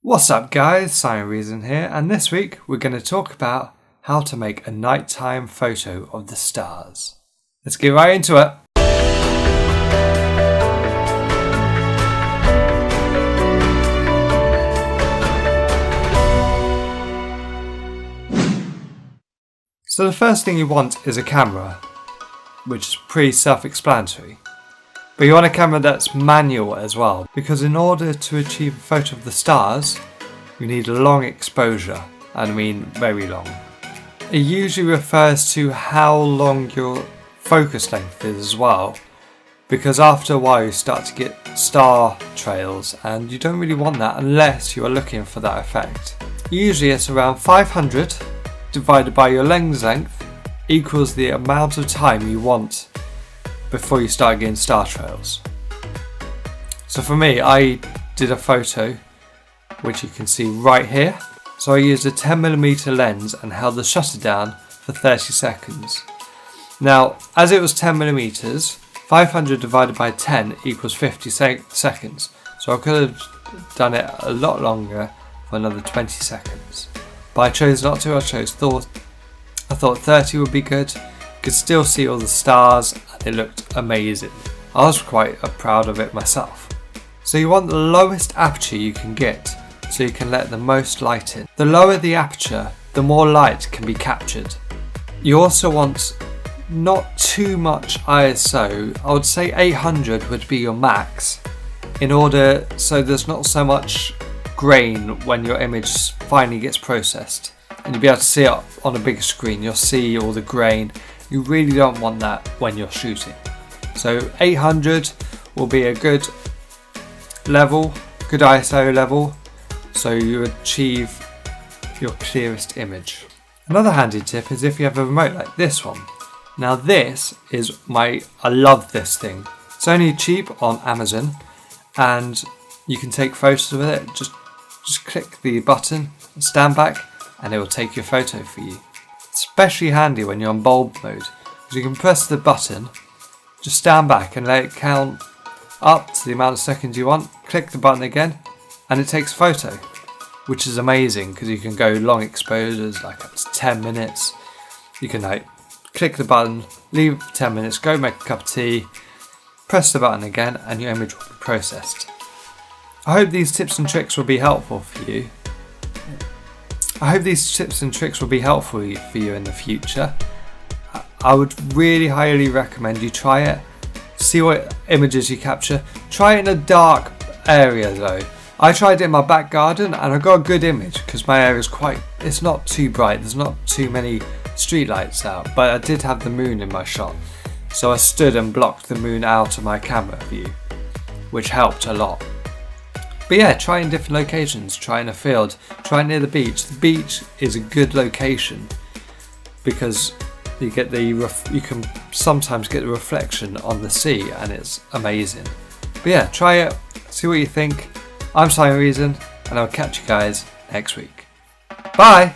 What's up guys, Simon Reason here, and this week we're going to talk about how to make a nighttime photo of the stars. Let's get right into it. So the first thing you want is a camera, which is pretty self-explanatory. But you want a camera that's manual as well, because in order to achieve a photo of the stars, you need a long exposure, and I mean very long. It usually refers to how long your focus length is as well, because after a while you start to get star trails, and you don't really want that unless you are looking for that effect. Usually it's around 500 divided by your lens length equals the amount of time you want before you start getting star trails. So for me, I did a photo which you can see right here. So I used a 10mm lens and held the shutter down for 30 seconds. Now, as it was 10mm, 500 divided by 10 equals 50 seconds. So I could have done it a lot longer for another 20 seconds. But I chose not to. I thought 30 would be good. You could still see all the stars and it looked amazing. I was quite proud of it myself. So you want the lowest aperture you can get so you can let the most light in. The lower the aperture, the more light can be captured. You also want not too much ISO. I would say 800 would be your max, in order so there's not so much grain when your image finally gets processed. And you'll be able to see it on a bigger screen. You'll see all the grain. You really don't want that when you're shooting. So 800 will be a good level, good ISO level, so you achieve your clearest image. Another handy tip is if you have a remote like this one. Now this is I love this thing. It's only cheap on Amazon and you can take photos with it. Just click the button, stand back, and it will take your photo for you. Especially handy when you're on bulb mode, because you can press the button, just stand back and let it count up to the amount of seconds you want, click the button again, and it takes a photo, which is amazing because you can go long exposures, like up to 10 minutes. You can click the button, leave it for 10 minutes, go make a cup of tea, press the button again, and your image will be processed. I hope these tips and tricks will be helpful for you. I hope these tips and tricks will be helpful for you in the future. I would really highly recommend you try it. See what images you capture. Try it in a dark area though. I tried it in my back garden and I got a good image because my area is it's not too bright. There's not too many street lights out, but I did have the moon in my shot. So I stood and blocked the moon out of my camera view, which helped a lot. But yeah, try in different locations, try in a field, try near the beach. The beach is a good location because you can sometimes get the reflection on the sea and it's amazing. But yeah, try it, see what you think. I'm Simon Reason and I'll catch you guys next week. Bye!